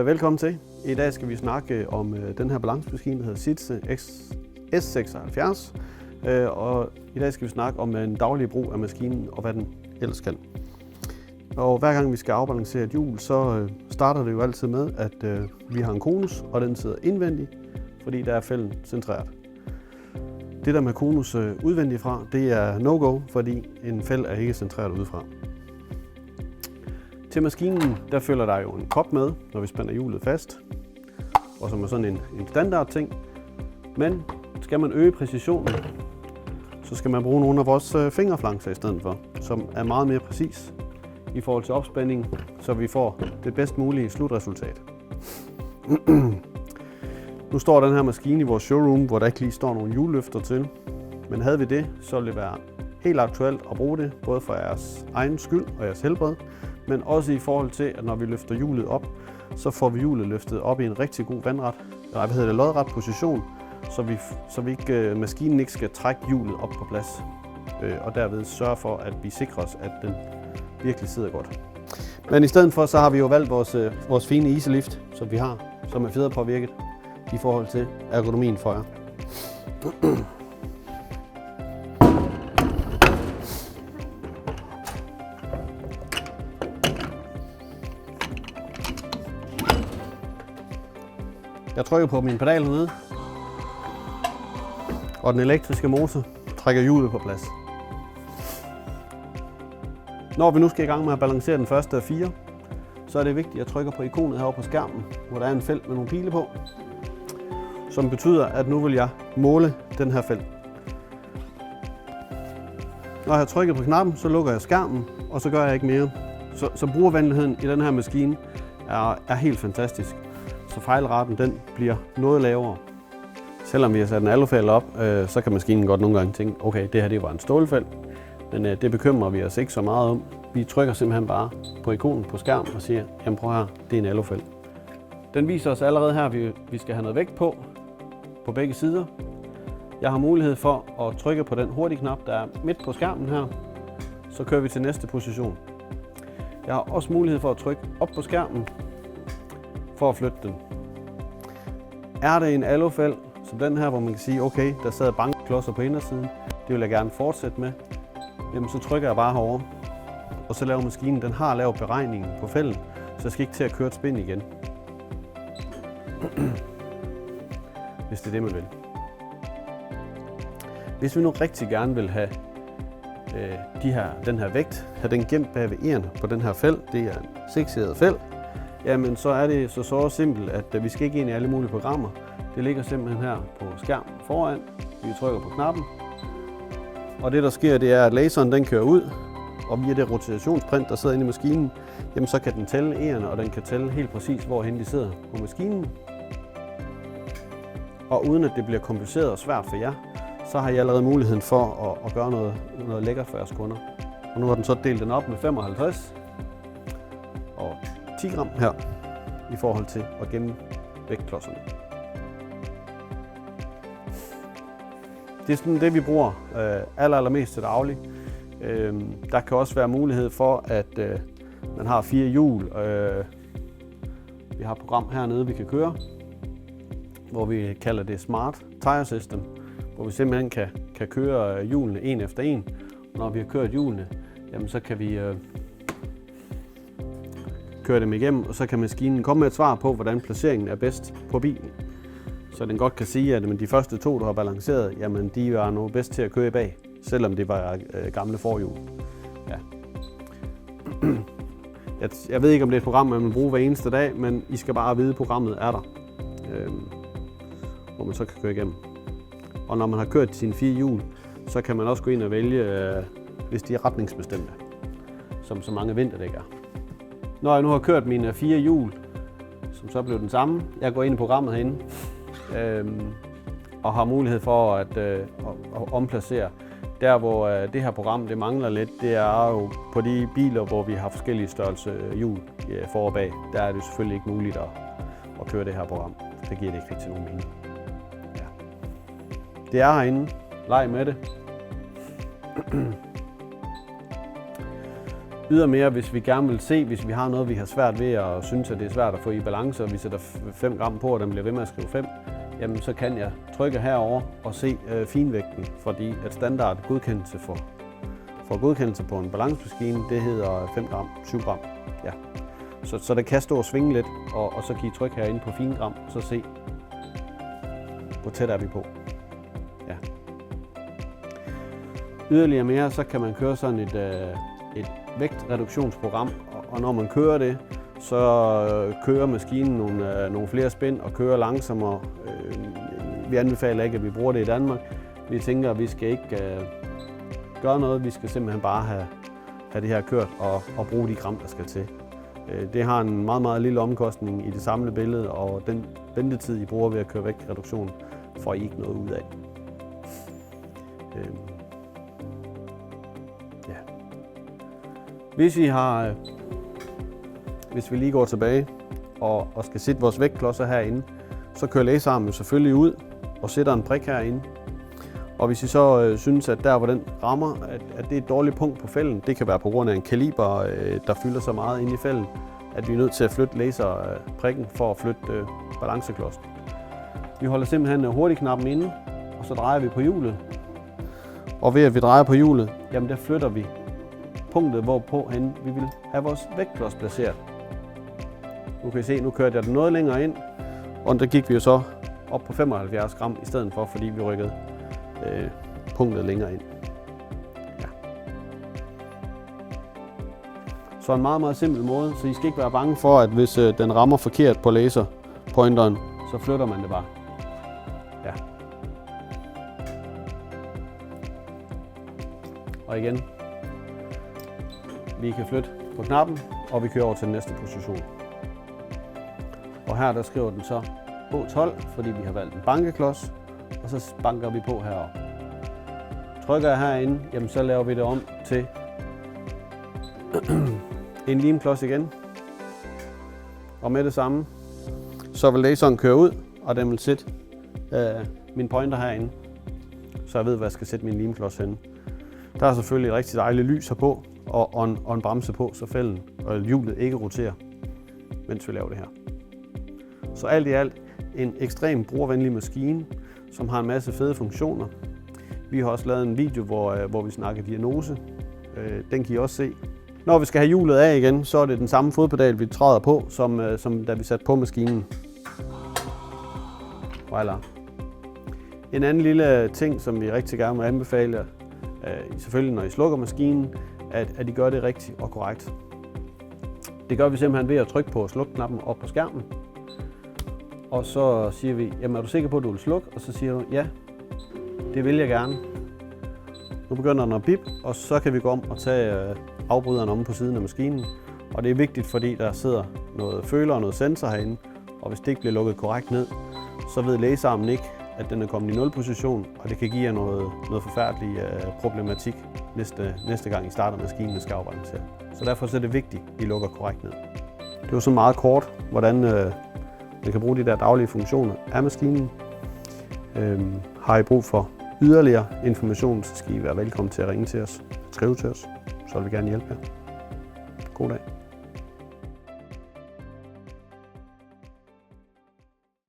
Velkommen til. I dag skal vi snakke om den her balancemaskine, der hedder Sitze S76. Og i dag skal vi snakke om en daglig brug af maskinen og hvad den ellers kan. Og hver gang vi skal afbalancere et hjul, så starter det jo altid med, at vi har en konus, og den sidder indvendig, fordi der er fælden centreret. Det der med konus udvendig fra, det er no-go, fordi en fæld er ikke centreret udefra. Til maskinen, der følger der jo en kop med, når vi spænder hjulet fast, og som er sådan en standard ting. Men skal man øge præcisionen, så skal man bruge nogle af vores fingerflancer i stedet for, som er meget mere præcis i forhold til opspænding, så vi får det bedst mulige slutresultat. Nu står den her maskine i vores showroom, hvor der ikke lige står nogle hjulløfter til. Men havde vi det, så ville det være helt aktuelt at bruge det, både for jeres egen skyld og jeres helbred, men også i forhold til, at når vi løfter hjulet op, så får vi hjulet løftet op i en rigtig god lodret position, så maskinen ikke skal trække hjulet op på plads. Og derved sørge for, at vi sikrer os, at den virkelig sidder godt. Men i stedet for, så har vi jo valgt vores fine Easylift, som er fjederpåvirket i forhold til ergonomien for jer. Jeg trykker på min pedal hernede, og den elektriske motor trækker hjulet på plads. Når vi nu skal i gang med at balancere den første af 4, så er det vigtigt, at jeg trykker på ikonet heroppe på skærmen, hvor der er en felt med nogle pile på, som betyder, at nu vil jeg måle den her felt. Når jeg har trykket på knappen, så lukker jeg skærmen, og så gør jeg ikke mere. Så brugervenligheden i den her maskine er helt fantastisk. Så fejlraten den bliver noget lavere. Selvom vi har sat en alufælde op, så kan maskinen godt nogle gange tænke, okay, det her det var en stålfælde, men det bekymrer vi os ikke så meget om. Vi trykker simpelthen bare på ikonen på skærmen og siger, jamen prøv her, det er en alufælde. Den viser os allerede her, at vi skal have noget vægt på begge sider. Jeg har mulighed for at trykke på den hurtige knap, der er midt på skærmen her. Så kører vi til næste position. Jeg har også mulighed for at trykke op på skærmen for at flytte den. Er det en alufælde, som den her, hvor man kan sige, okay, der sad bankklodser på indersiden, det vil jeg gerne fortsætte med, jamen så trykker jeg bare herover, og så laver maskinen, den har lavet beregningen på fælden, så jeg skal ikke til at køre et spind igen. Hvis det er det, man vil. Hvis vi nu rigtig gerne vil have den her vægt, have den gemt bag ved ærerne på den her fæld, det er en 6-siddet fæld, jamen så er det så simpelt, at vi skal ikke ind i alle mulige programmer. Det ligger simpelthen her på skærmen foran. Vi trykker på knappen. Og det der sker, det er, at laseren den kører ud, og via det rotationsprint, der sidder inde i maskinen, jamen så kan den tælle ærerne, og den kan tælle helt præcis, hvorhen de sidder på maskinen. Og uden at det bliver kompliceret og svært for jer, så har I allerede muligheden for at gøre noget lækkert for jeres kunder. Og nu har den så delt den op med 55 og 10 gram her, i forhold til at gemme vægtklodserne. Det er sådan det, vi bruger allermest til daglig. Der kan også være mulighed for, at man har 4 hjul. Vi har et program hernede, vi kan køre, hvor vi kalder det Smart Tire System, hvor vi simpelthen kan køre hjulene en efter en. Når vi har kørt hjulene, jamen så kan vi køre dem igennem, og så kan maskinen komme med et svar på, hvordan placeringen er bedst på bilen. Så den godt kan sige, at de første 2, du har balanceret, jamen de var nu bedst til at køre i bag, selvom det var gamle forhjul. Ja. Jeg ved ikke, om det er et program, man vil bruge hver eneste dag, men I skal bare vide, at programmet er der, hvor man så kan køre igennem. Og når man har kørt sine 4 hjul, så kan man også gå ind og vælge, hvis de er retningsbestemte, som så mange vinterdæk er. Når jeg nu har kørt mine 4 hjul, som så blev den samme, jeg går ind i programmet herinde, og har mulighed for at omplacere. Der hvor det her program det mangler lidt, det er jo på de biler, hvor vi har forskellige størrelse hjul for og bag. Der er det selvfølgelig ikke muligt at køre det her program. Det giver det ikke rigtig nogen mening. Ja. Det er herinde. Leg med det. Ydermere, hvis vi gerne vil se, hvis vi har noget, vi har svært ved og synes, at det er svært at få i balance, og vi sætter 5 gram på, og den bliver ved med at skrive 5, jamen så kan jeg trykke herover og se finvægten, fordi at standard godkendelse for godkendelse på en balancemaskine, det hedder 5 gram, 7 gram. Ja. Så det kan stå og svinge lidt, og så kan I trykke herinde på fingram, og så se, hvor tæt er vi på. Ja. Yderligere mere, så kan man køre sådan et vægtreduktionsprogram, og når man kører det, så kører maskinen nogle flere spænd og kører langsommere. Vi anbefaler ikke, at vi bruger det i Danmark. Vi tænker, at vi skal ikke gøre noget. Vi skal simpelthen bare have det her kørt og bruge de gram, der skal til. Det har en meget, meget lille omkostning i det samlede billede, og den ventetid, I bruger ved at køre vægtreduktion, får I ikke noget ud af. Ja. Hvis vi lige går tilbage og skal sætte vores vægtklodser herinde, så kører laserarmen selvfølgelig ud og sætter en prik herinde. Og hvis I så synes, at der hvor den rammer, at det er et dårligt punkt på fælden, det kan være på grund af en kaliber, der fylder så meget inde i fælden, at vi er nødt til at flytte laserprikken for at flytte balanceklodsen. Vi holder simpelthen hurtigknappen inde, og så drejer vi på hjulet. Og ved at vi drejer på hjulet, jamen der flytter vi punktet, hvorpå vi vil have vores vægtklods placeret. Nu kan I se, nu kørte jeg den noget længere ind, og der gik vi jo så op på 75 gram i stedet for, fordi vi rykkede punktet længere ind. Ja. Så en meget, meget simpel måde, så I skal ikke være bange for, at hvis den rammer forkert på laserpointeren, så flytter man det bare. Ja. Og igen, vi kan flytte på knappen, og vi kører over til den næste position. Og her der skriver den så H12, fordi vi har valgt en bankeklods, og så banker vi på heroppe. Trykker jeg herinde, jamen så laver vi det om til en limklods igen. Og med det samme, så vil laseren køre ud, og den vil sætte min pointer herinde, så jeg ved, hvor jeg skal sætte min limklods henne. Der er selvfølgelig rigtig dejligt lys herpå, og en bremse på, så fælden og hjulet ikke roterer, mens vi laver det her. Så alt i alt en ekstremt brugervenlig maskine, som har en masse fede funktioner. Vi har også lavet en video, hvor vi snakker diagnose. Den kan I også se. Når vi skal have hjulet af igen, så er det den samme fodpedal, vi træder på, som da vi satte på maskinen. Voilà. En anden lille ting, som vi rigtig gerne vil anbefale, selvfølgelig når I slukker maskinen, at I gør det rigtigt og korrekt. Det gør vi simpelthen ved at trykke på slukknappen op på skærmen. Og så siger vi, jamen er du sikker på, at du vil slukke? Og så siger du, ja, det vil jeg gerne. Nu begynder den at bip, og så kan vi gå om og tage afbryderen om på siden af maskinen. Og det er vigtigt, fordi der sidder noget føler og noget sensor herinde. Og hvis det ikke bliver lukket korrekt ned, så ved laserarmen ikke, at den er kommet i 0 position, og det kan give jer noget forfærdelig problematik næste gang I starter maskinen og skal afbalancere. Så derfor er det vigtigt, at I lukker korrekt ned. Det var så meget kort, hvordan man kan bruge de der daglige funktioner af maskinen. Har I brug for yderligere information, så skal I være velkommen til at ringe til os, skrive til os, så vil vi gerne hjælpe jer. God dag.